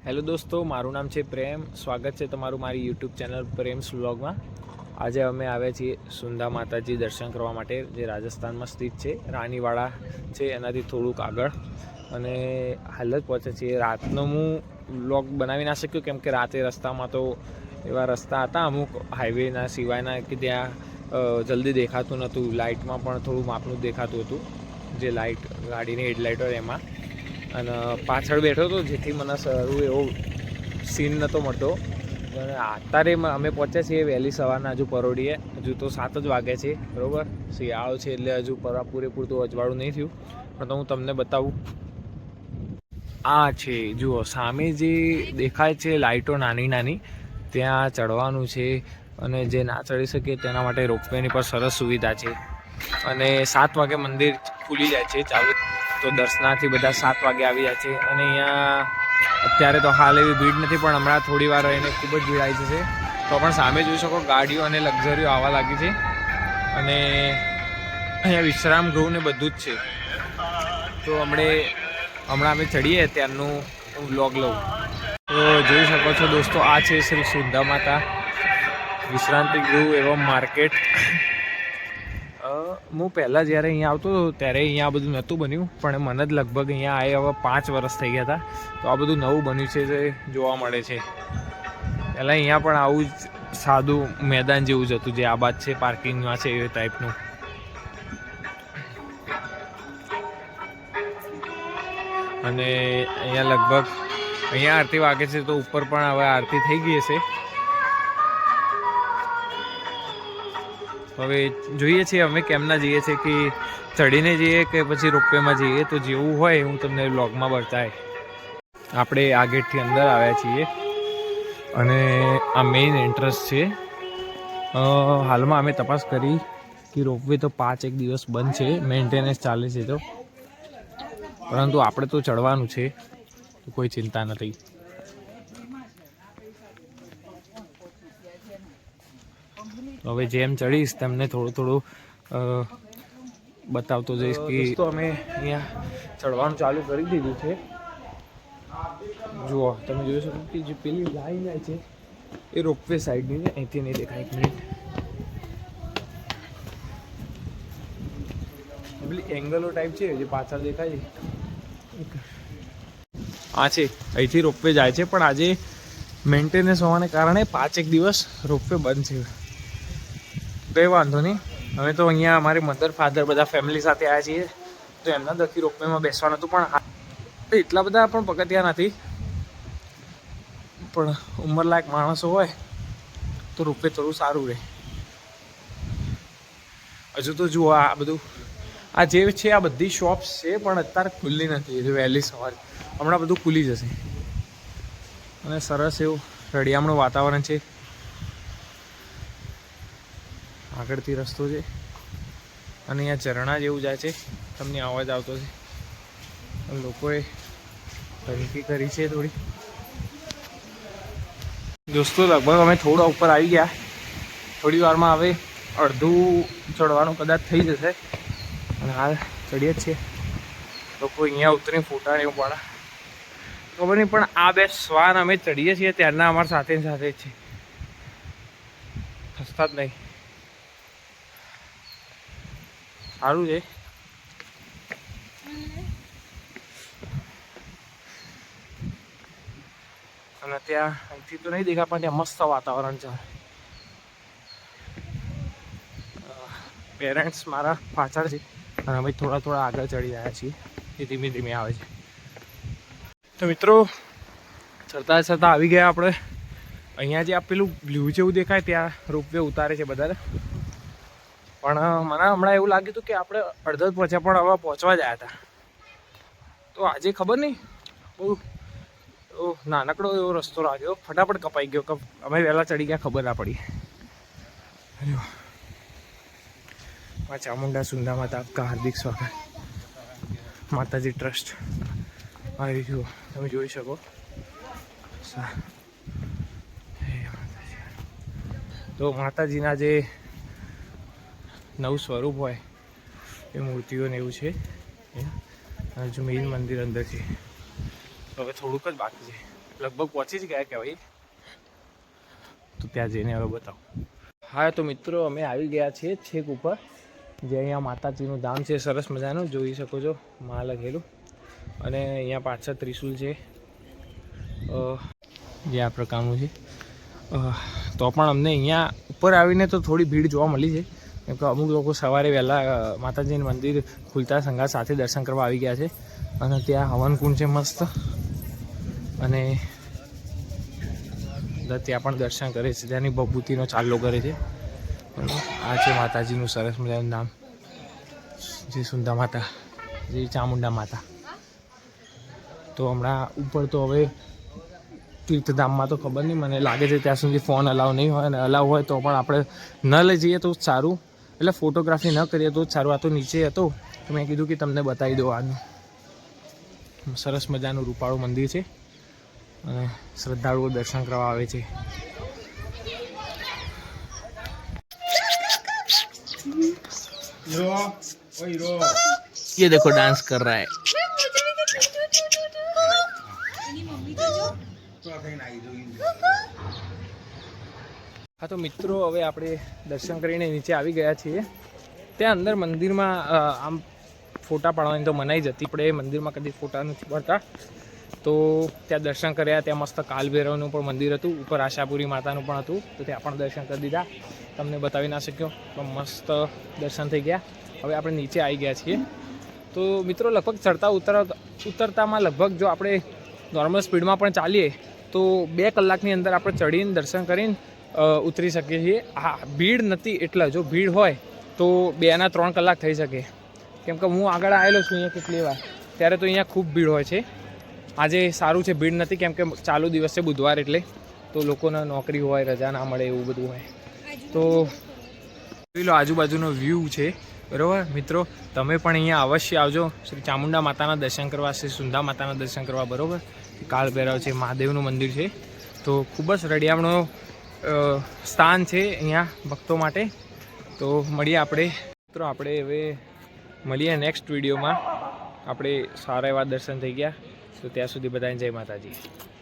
Hello દોસ્તો, મારું નામ છે પ્રેમ. સ્વાગત છે તમારું મારી યુટ્યુબ ચેનલ પ્રેમ્સ વ્લોગમાં. આજે અમે આવ્યા છીએ સુંદા માતાજી દર્શન કરવા માટે, જે રાજસ્થાનમાં સ્થિત છે. રાનીવાડા છે એનાથી થોડુંક આગળ, અને હાલ જ પહોંચ્યા છીએ. રાતનો હું વ્લોગ બનાવી ના શક્યો, કેમ કે રાતે રસ્તામાં તો એવા રસ્તા હતા અમુક હાઈવેના સિવાયના કે ત્યાં જલ્દી દેખાતું નહોતું. લાઇટમાં પણ થોડું માપનું દેખાતું હતું, જે લાઇટ ગાડીની હેડલાઇટ હોય એમાં. અને પાછળ બેઠો હતો, જેથી મને સારું એવો સીન નહોતો મળતો. અને અત્યારે અમે પહોંચ્યા છીએ વહેલી સવારના, હજુ પરોઢીએ. હજુ તો 7 જ વાગે છે, બરાબર. શિયાળો છે એટલે હજુ પૂરેપૂરતું અજવાળું નહીં થયું, પણ તો હું તમને બતાવું. આ છે, જુઓ સામે જે દેખાય છે લાઇટો નાની નાની, ત્યાં ચડવાનું છે. અને જે ના ચડી શકે તેના માટે રોપવેની પણ સરસ સુવિધા છે. અને 7 વાગે મંદિર ખુલી જાય છે, ચાલુ. તો દર્શનાર્થી બધા 7 વાગે આવી જાય છે. અને અહીંયા અત્યારે તો હાલ એવી ભીડ નથી, પણ હમણાં થોડી વાર રહીને ખૂબ જ ભીડ આવી જશે. તો પણ સામે જોઈ શકો ગાડીઓ અને લક્ઝરીઓ આવવા લાગી છે. અને અહીંયા વિશ્રામ ગૃહ ને બધું જ છે. તો હમણાં અમે ચડીએ ત્યારનું હું વ્લોગ લઉં. તો જોઈ શકો છો દોસ્તો, આ છે શ્રી સુંદા માતા વિશ્રાંતિ ગૃહ એવમ માર્કેટ. હું પહેલાં જ્યારે અહીંયા આવતો હતો ત્યારે અહીંયા આ બધું નહોતું બન્યું, પણ મને જ લગભગ અહીંયા આવે હવે 5 વર્ષ થઈ ગયા હતા. તો આ બધું નવું બન્યું છે, જે જોવા મળે છે. પહેલાં અહીંયા પણ આવું જ સાદું મેદાન જેવું જ હતું, જે આબાદ છે, પાર્કિંગમાં છે એ ટાઈપનું. અને અહીંયા લગભગ અહીંયા આરતી વાગે છે, તો ઉપર પણ હવે આરતી થઈ ગઈ હશે. હવે જોઈએ છીએ અમે કેમના જઈએ છીએ, કે ચડીને જઈએ કે પછી રોપવેમાં જઈએ. તો જેવું હોય હું તમને વ્લોગમાં બતાય. આપણે આ ગેટથી અંદર આવ્યા છીએ, અને આ મેઇન એન્ટ્રન્સ છે. હાલમાં અમે તપાસ કરી કે રોપવે તો 5 દિવસ બંધ છે, મેન્ટેનન્સ ચાલે છે. તો પરંતુ આપણે તો ચડવાનું છે, તો કોઈ ચિંતા નથી. હવે જેમ ચડીશ તમને થોડું બતાવતો જઈશ કે તો અમે અહીંયા ચડવાનું ચાલુ કરી દીધું છે. જુઓ, તમે જોઈ શકો કે જે પેલી લાઈન જાય છે એ રોપવે સાઈડની છે. અહીંથી નહીં દેખાય, 1 મિનિટ. પેલી એંગલો ટાઈપ છે જે પાછળ દેખાય છે, આ છે. અહીંથી રોપવે જાય છે, પણ આજે મેન્ટેનન્સ હોવાને કારણે 5 દિવસ રોપવે બંધ છે. કંઈ વાંધો નહીં. હવે તો અહીંયા અમારી મધર ફાધર બધા ફેમિલી સાથે આવ્યા છીએ, તો એમના દરથી રોપવેમાં બેસવાનું હતું. પણ એટલા બધા પણ પગથિયા નથી, પણ ઉંમરલાયક માણસો હોય તો રોપવે થોડું સારું રહે. હજુ તો જુઓ આ બધું, આ જે છે આ બધી શોપ્સ છે, પણ અત્યારે ખુલ્લી નથી. હજુ વહેલી સવારે, હમણાં બધું ખુલી જશે. અને સરસ એવું રળિયામણું વાતાવરણ છે. આગળથી રસ્તો છે, અને અહીંયા ઝરણા જેવું જાય છે. તમને અવાજ આવતો છે. લોકોએ ગંદકી કરી છે થોડી. દોસ્તો લગભગ અમે થોડા ઉપર આવી ગયા. થોડી વારમાં હવે અડધું ચડવાનું કદાચ થઈ જશે, અને હાલ ચડીએ જ છીએ. લોકો અહીંયા ઉતરી ફોટા ને એવું પાડા ખબર નહીં, પણ આ 2 શ્વાન અમે ચડીએ છીએ ત્યારના અમારા સાથે સાથે જ છે, ખસતા જ નહીં. સારું છે. અને ત્યાં અહીંથી તો નહીં દેખા, પણ ત્યાં મસ્ત વાતાવરણ છે. પેરેન્ટ્સ મારા પાછળ છે, અને અમે થોડા આગળ ચડી રહ્યા છીએ. એ ધીમે ધીમે આવે છે. તો મિત્રો, ચડતા ચડતા આવી ગયા આપણે. અહીંયા જે આ પેલું બ્લુ જેવું દેખાય ત્યાં રોપવે ઉતારે છે બધા. પણ મને હમણાં એવું લાગ્યું હતું કે આપણે અડધો જ પહોંચ્યા, પણ હવે પહોંચવા જ આવ્યા હતા. તો આજે ખબર નહીં, બહુ નાનકડો એવો રસ્તો લાગ્યો, ફટાફટ કપાઈ ગયો. અમે વહેલા ચડી ગયા, ખબર ના પડી. ચામુંડા સુંદા માતા આપકા હાર્દિક સ્વાગત. માતાજી ટ્રસ્ટ આવી જુઓ, તમે જોઈ શકો. તો માતાજીના જે નવું સ્વરૂપ હોય એ મૂર્તિઓને એવું છે. હજુ મેઇન મંદિર અંદર છે, તો હવે થોડુંક જ બાકી છે. લગભગ પહોંચી જ ગયા કહેવાય. તો ત્યાં જઈને હવે બતાવો. હા તો મિત્રો અમે આવી ગયા છીએ છેક ઉપર, જે અહીંયા માતાજીનું ધામ છે સરસ મજાનું, જોઈ શકો છો માં લખેલું. અને અહીંયા પાછળ ત્રિશુલ છે જે આ પ્રકારનું છે. તો પણ અમને અહીંયા ઉપર આવીને તો થોડી ભીડ જોવા મળી છે, કેમ કે અમુક લોકો સવારે વહેલા માતાજીનું મંદિર ખુલતા સંગાત સાથે દર્શન કરવા આવી ગયા છે. અને ત્યાં હવનકુંડ છે મસ્ત, અને ત્યાં પણ દર્શન કરે છે, ત્યાંની ભભૂતિનો ચાલ્લો કરે છે. આ છે માતાજીનું સરસ મજાનું નામ, જે સુંદા માતા, જે ચામુંડા માતા. તો હમણાં ઉપર તો હવે તીર્થધામમાં તો ખબર નહીં, મને લાગે છે ત્યાં સુધી ફોન અલાઉ નહીં હોય, અને અલાઉ હોય તો પણ આપણે ન લઈ જઈએ તો જ સારું, એટલે ફોટોગ્રાફી ન કરીએ તો જ સારું. આ તો નીચે હતો તો મેં કીધું કે તમને બતાવી દો. આનું સરસ મજાનું રૂપાળું મંદિર છે, અને શ્રદ્ધાળુઓ દર્શન કરવા આવે છે. ये देखो डांस कर रहा है. હા તો મિત્રો હવે આપણે દર્શન કરીને નીચે આવી ગયા છીએ. ત્યાં અંદર મંદિરમાં આમ ફોટા પાડવાની તો મનાઈ જ હતી, આપણે મંદિરમાં કદી ફોટા નથી પડતા. તો ત્યાં દર્શન કર્યા. ત્યાં મસ્ત કાલભૈરવનું પણ મંદિર હતું, ઉપર આશાપુરી માતાનું પણ હતું, તો ત્યાં પણ દર્શન કરી દીધા. તમને બતાવી ના શક્યો, પણ મસ્ત દર્શન થઈ ગયા. હવે આપણે નીચે આવી ગયા છીએ. તો મિત્રો લગભગ ચડતા ઉતરતામાં લગભગ જો આપણે નોર્મલ સ્પીડમાં પણ ચાલીએ તો 2 કલાકની અંદર આપણે ચડીને દર્શન કરીને ઉતરી શકીએ છીએ. હા, ભીડ નથી, એટલે જો ભીડ હોય તો 2 ના 3 કલાક થઈ શકે, કેમ કે હું આગળ આવેલો છું અહીંયા કેટલી વાર, ત્યારે તો અહીંયા ખૂબ ભીડ હોય છે. આજે સારું છે, ભીડ નથી, કેમ કે ચાલુ દિવસ છે બુધવાર, એટલે તો લોકોને નોકરી હોય, રજા ના મળે, એવું બધું હોય. તો જોઈ લો આજુબાજુનો વ્યૂ છે, બરાબર મિત્રો. તમે પણ અહીંયા અવશ્ય આવજો, શ્રી ચામુંડા માતાના દર્શન કરવા, શ્રી સુંદા માતાના દર્શન કરવા, બરાબર. કાળભૈરવ છે, મહાદેવનું મંદિર છે, તો ખૂબ જ રળિયામણું સ્થાન છે અહીંયા ભક્તો માટે. તો મળીએ આપણે મિત્રો, આપણે હવે મળીએ નેક્સ્ટ વિડીયોમાં. આપણે સારા એવા દર્શન થઈ ગયા, તો ત્યાં સુધી બધાને જય માતાજી.